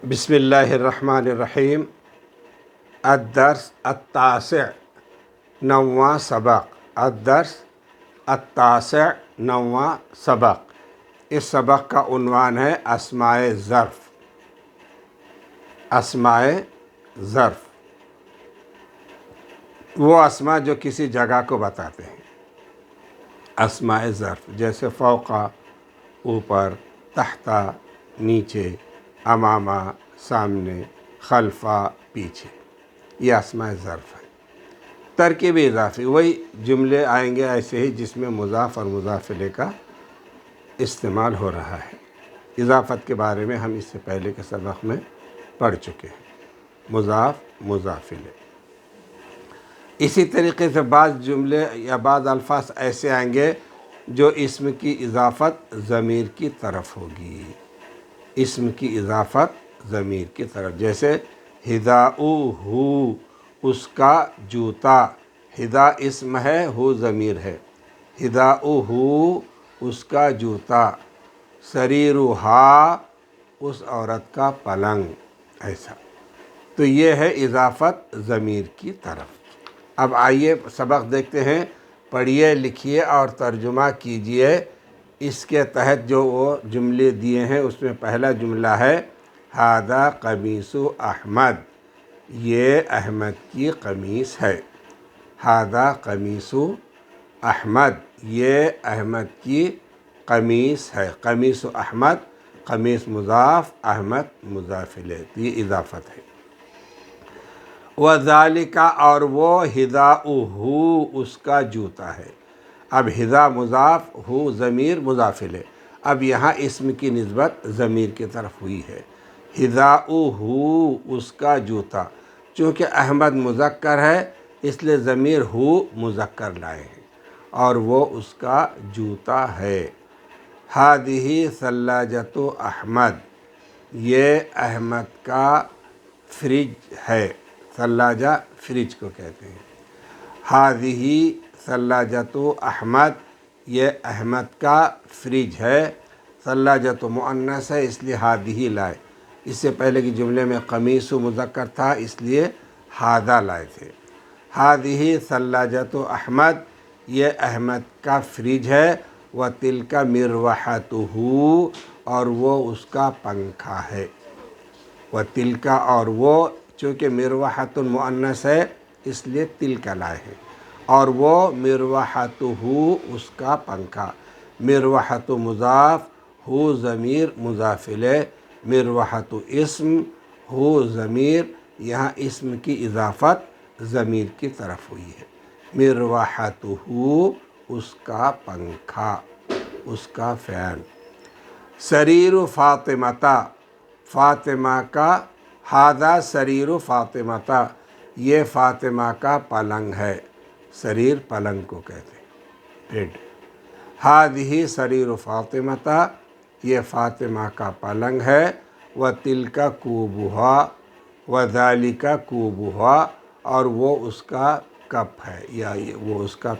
بسم اللہ الرحمن الرحیم۔ الدرس التاسع، نواں سبق۔ الدرس التاسع، نواں سبق۔ اس سبق کا عنوان ہے اسماء ظرف۔ اسماء ظرف وہ اسماء جو کسی جگہ کو بتاتے ہیں۔ اسماء ظرف جیسے فوقا اوپر، تحتا نیچے، امامہ سامنے، خلفا پیچھے، یہ اسماء ظرف ہے۔ ترکیب اضافی وہی جملے آئیں گے ایسے ہی جس میں مضاف اور مضاف الیہ کا استعمال ہو رہا ہے۔ اضافت کے بارے میں ہم اس سے پہلے کے سبق میں پڑھ چکے ہیں، مضاف مضاف الیہ۔ اسی طریقے سے بعض جملے یا بعض الفاظ ایسے آئیں گے جو اسم کی اضافت ضمیر کی طرف ہوگی۔ اسم کی اضافت ضمیر کی طرف، جیسے حذاؤہ، اس کا جوتا۔ حذا اسم ہے، ہو ضمیر ہے۔ حذاؤہ، اس کا جوتا۔ سریرہا، اس عورت کا پلنگ، ایسا۔ تو یہ ہے اضافت ضمیر کی طرف۔ اب آئیے سبق دیکھتے ہیں، پڑھیے، لکھیے اور ترجمہ کیجئے۔ اس کے تحت جو وہ جملے دیے ہیں اس میں پہلا جملہ ہے ھذا قمیص احمد، یہ احمد کی قمیص ہے۔ ھذا قمیص احمد، یہ احمد کی قمیص ہے۔ قمیص احمد، قمیص مضاف، احمد مضاف الیہ، یہ اضافت ہے۔ وذالک، اور وہ حذاؤہ، اس کا جوتا ہے۔ اب حذا مضاف، ہو ضمیر مضاف الیہ۔ اب یہاں اسم کی نسبت ضمیر کی طرف ہوئی ہے۔ حذاؤہ، اس کا جوتا۔ چونکہ احمد مذکر ہے اس لیے ضمیر ہو مذکر لائے ہیں، اور وہ اس کا جوتا ہے۔ ھذہ ثلاجۃ احمد، یہ احمد کا فریج ہے۔ ثلاجہ فریج کو کہتے ہیں۔ ھذہ ثلاجۃ احمد، یہ احمد کا فریج ہے۔ ثلاجۃ مؤنث ہے اس لیے ھذہ لائے۔ اس سے پہلے کے جملے میں قمیص مذکر تھا اس لیے ھذا لائے تھے۔ ھذہ ثلاجۃ احمد، یہ احمد کا فریج ہے۔ وتلک مروحتہ، اور وہ اس کا پنکھا ہے۔ وتلک، اور وہ، چونکہ مروحۃ مؤنث ہے اس لیے تلک لائے ہیں، اور وہ مروحتہ، اس کا پنکھا۔ مروحۃ مضاف، ہو ضمیر مضاف الیہ۔ مروحۃ اسم، ہو ضمیر، یہاں اسم کی اضافت ضمیر کی طرف ہوئی ہے۔ مروحتہ، اس کا پنکھا، اس کا فین۔ سریر فاطمہ، فاطمہ کا۔ ھذا سریر فاطمہ، یہ فاطمہ کا پلنگ ہے۔ سریر پلنگ کو کہتے ہیں، بیڈ۔ ھذہ سریر فاطمہ، یہ فاطمہ کا پلنگ ہے۔ وتلک کوبھا، وذالک کوبھا، اور وہ اس کا کپ ہے، یا وہ اس کا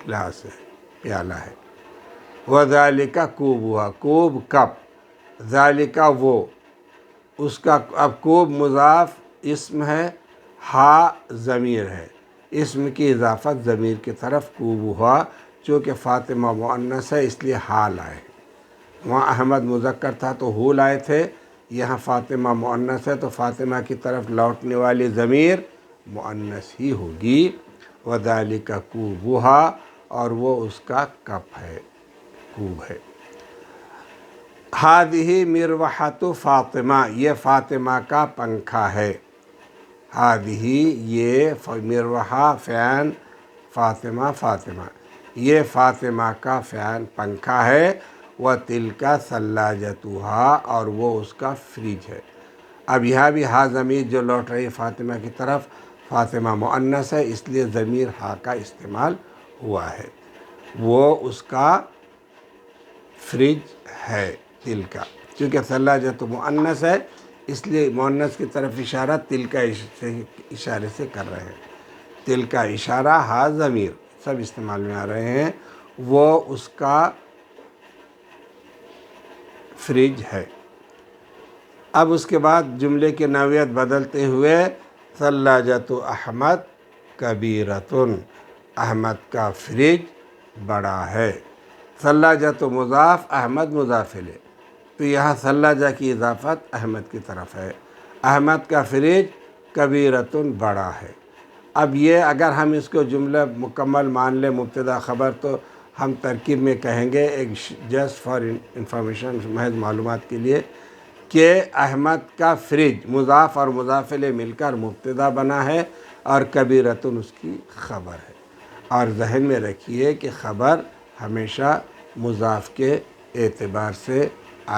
گلاس ہے، پیالہ ہے۔ وذالک کوبھا، کوب کپ، ذالک وہ، اس کا۔ اب کوب مضاف اسم ہے، ہا ضمیر ہے۔ اسم کی اضافت ضمیر کی طرف کوبھا، چونکہ فاطمہ مؤنث ہے اس لیے ہا لائے۔ وہاں احمد مذکر تھا تو ہو لائے تھے، یہاں فاطمہ مؤنث ہے تو فاطمہ کی طرف لوٹنے والی ضمیر مؤنث ہی ہوگی۔ وذالک کوبھا، اور وہ اس کا کپ ہے، کوب ہے۔ ھذہ مروحۃ فاطمہ، یہ فاطمہ کا پنکھا ہے۔ ھذہ، یہ مروحہ فین، فاطمہ فاطمہ، یہ فاطمہ کا فین پنکھا ہے۔ وتلک ثلاجتھا، اور وہ اس کا فریج ہے۔ اب یہاں بھی ہا ضمیر جو لوٹ رہی ہے فاطمہ کی طرف، فاطمہ مؤنث ہے اس لیے ضمیر ہا کا استعمال ہوا ہے۔ وہ اس کا فریج ہے، تلک۔ چونکہ ثلاجۃ مؤنث ہے اس لیے مؤنث کی طرف اشارہ تلک اشارے سے کر رہے ہیں۔ تلک اشارہ، ہا ضمیر، سب استعمال میں آ رہے ہیں۔ وہ اس کا فریج ہے۔ اب اس کے بعد جملے کی نوعیت بدلتے ہوئے ثلاجۃ احمد کبیرتن، احمد کا فریج بڑا ہے۔ ثلاجۃ مضاف، احمد مضاف الیہ، تو یہاں ثلاجہ کی اضافت احمد کی طرف ہے۔ احمد کا فریج کبیرتن بڑا ہے۔ اب یہ اگر ہم اس کو جملہ مکمل مان لیں مبتدا خبر، تو ہم ترکیب میں کہیں گے ایک جسٹ فار انفارمیشن، محض معلومات کے لیے، کہ احمد کا فریج مضاف اور مضاف الیہ مل کر مبتدا بنا ہے اور کبیرتن اس کی خبر ہے۔ اور ذہن میں رکھیے کہ خبر ہمیشہ مضاف کے اعتبار سے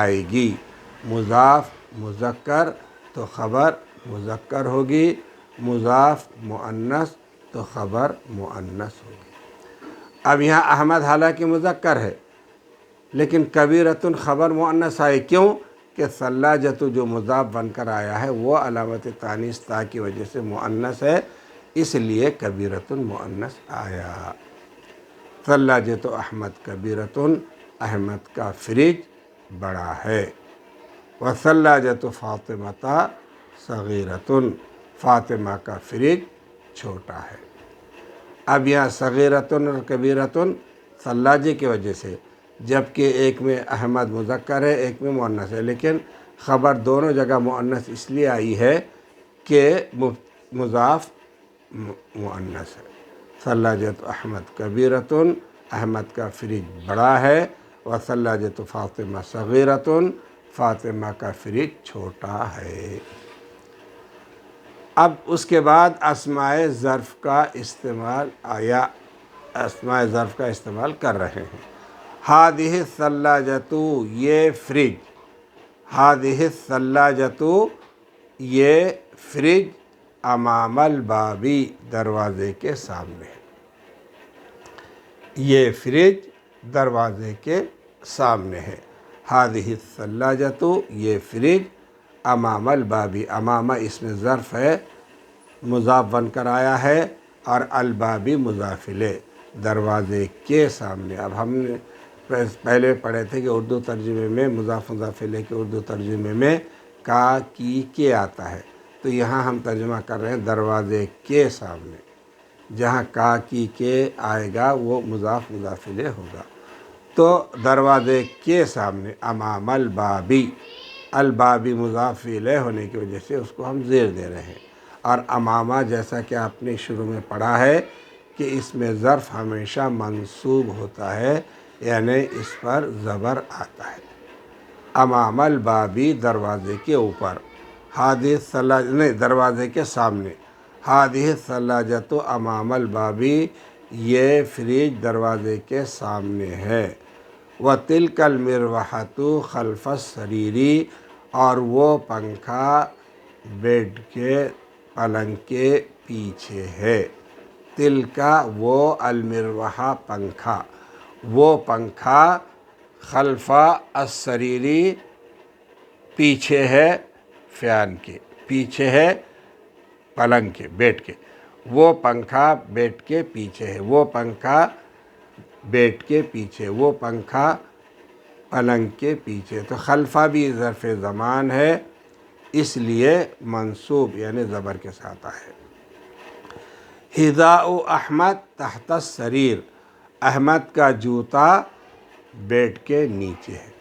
آئے گی۔ مضاف مذکر تو خبر مذکر ہوگی، مضاف مؤنث تو خبر مؤنث ہوگی۔ اب یہاں احمد حالانکہ مذکر ہے لیکن کبیرتن خبر مؤنث آئے، کیوں کہ ثلاجۃ جو مضاف بن کر آیا ہے وہ علامت تانیث تا کی وجہ سے مؤنث ہے، اس لیے کبیرتن مؤنث آیا۔ ثلاجۃ احمد کبیرتن، احمد کا فریج بڑا ہے۔ وثلاجۃ فاطمہ صغیرتن، فاطمہ کا فریج چھوٹا ہے۔ اب یہاں صغیرتن اور کبیرتن ثلاجے کی وجہ سے، جبکہ ایک میں احمد مذکر ہے ایک میں مؤنث ہے، لیکن خبر دونوں جگہ مؤنث اس لیے آئی ہے کہ مضاف مؤنث ہے۔ ثلاجۃ احمد کبیرتن، احمد کا فریج بڑا ہے، وثلاجۃ فاطمہ صغیرتن، فاطمہ کا فریج چھوٹا ہے۔ اب اس کے بعد اسماء ظرف کا استعمال آیا، اسماء ظرف کا استعمال کر رہے ہیں۔ ہادہ الثلاجۃ، یہ فریج، ہادہ الثلاجۃ یہ فریج، امام البابی دروازے کے سامنے ہے، یہ فریج دروازے کے سامنے ہے۔ ہادہ الثلاجۃ یہ فریج، امام البابی، امامہ اس میں ظرف ہے مضاف بن کر آیا ہے اور البابی مضاف الیہ، دروازے کے سامنے۔ اب ہم نے پہلے پڑھے تھے کہ اردو ترجمے میں مضاف مضاف الیہ کے اردو ترجمے میں کا کی کے آتا ہے، تو یہاں ہم ترجمہ کر رہے ہیں دروازے کے سامنے، جہاں کا کی کے آئے گا وہ مضاف مضاف الیہ ہوگا۔ تو دروازے کے سامنے، امام البابی، البابی مضاف الیہ ہونے کی وجہ سے اس کو ہم زیر دے رہے ہیں۔ اور امامہ جیسا کہ آپ نے شروع میں پڑھا ہے کہ اس میں ظرف ہمیشہ منصوب ہوتا ہے، یعنی اس پر زبر آتا ہے۔ امام البابی دروازے کے اوپر، ہادہ الثلاجۃ نہیں دروازے کے سامنے، ہادہ الثلاجۃ امام البابی یہ فریج دروازے کے سامنے ہے۔ وَتِلْكَ الْمِرْوَحَةُ خَلْفَ السَّرِيرِ، اور وہ پنکھا بیڈ کے پلنگ کے پیچھے ہے۔ تلکا وہ، المروحہ پنکھا، وہ پنکھا، خلف السریری پیچھے ہے فیان کے، پیچھے ہے پلنگ کے، بیڈ کے، وہ پنکھا بیڈ کے پیچھے ہے، وہ پنکھا بیڈ کے پیچھے، وہ پنکھا پلنگ کے پیچھے۔ تو خلفہ بھی ظرف زمان ہے، اس لیے منصوب یعنی زبر کے ساتھ ہے۔ حذاء احمد تحت السریر، احمد کا جوتا بیڈ کے نیچے ہے۔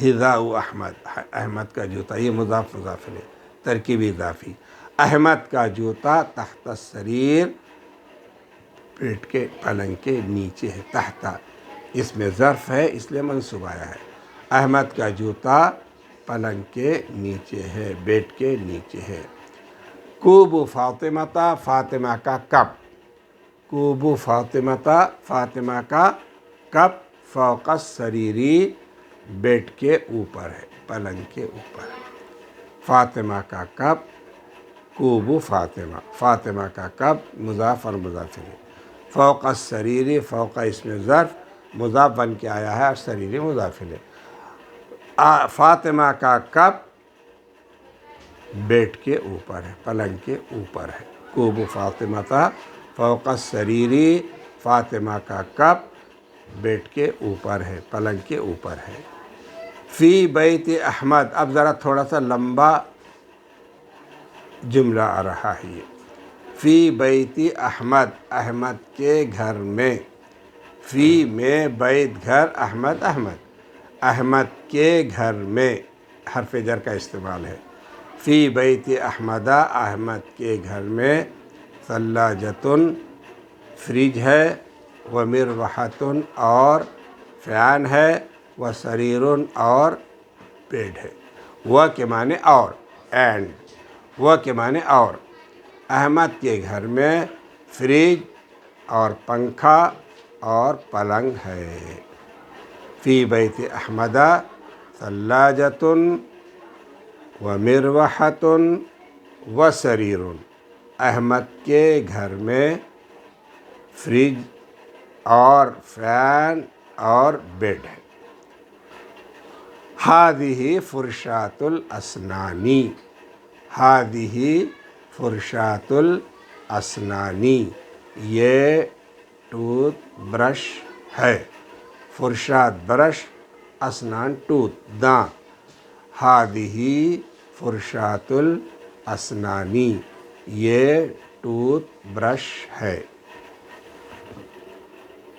حذاء احمد، احمد کا جوتا، یہ مضاف مضاف الیہ، ترکیبی اضافی، احمد کا جوتا تحت السریر بیڈ کے پلنگ کے نیچے ہے۔ تحت اس میں ظرف ہے اس لیے منصوب آیا ہے۔ احمد کا جوتا پلنگ کے نیچے ہے، بیڈ کے نیچے ہے۔ کوب فاطمہ، فاطمہ کا کپ، کوب فاطمہ، فاطمہ کا کپ، فوق السریری بیڈ کے اوپر ہے، پلنگ کے اوپر ہے۔ فاطمہ کا کپ، کوب فاطمہ، فاطمہ کا کپ مضاف اور مضاف الیہ، فوق السریری، فوق اس میں ظرف مضاف بن کے آیا ہے اور سریری مضاف الیہ۔ فاطمہ کا کپ بیڈ کے اوپر ہے، پلنگ کے اوپر ہے۔ کوب فاطمہ فوق السریری، فاطمہ کا کپ بیڈ کے اوپر ہے، پلنگ کے اوپر ہے۔ فی بیت احمد، اب ذرا تھوڑا سا لمبا جملہ آ رہا ہے یہ، فی بیت احمد، احمد کے گھر میں، فی میں بیت گھر، احمد احمد، احمد کے گھر میں حرف جر کا استعمال ہے، فی بیت احمدہ، احمد کے گھر میں، ثلاجۃ فریج ہے، ومروحۃ اور فین ہے، وسریر اور بیڈ ہے۔ وہ کے معنی اور، اینڈ، وہ کے معنی اور، احمد کے گھر میں فریج اور پنکھا اور پلنگ ہے۔ فی بیت احمدہ ثلاجۃ ومروحۃ وسریر، احمد کے گھر میں فریج اور فین اور بیڈ ہے۔ ہذہ فرشاۃ الاسنان، ہذہ فرشاۃ الاسنان، یہ ٹوتھ برش ہے، فرشات برش، اسنان ٹوتھ دانت، ہذہ فرشاۃ الاسنان، یہ ٹوتھ برش ہے۔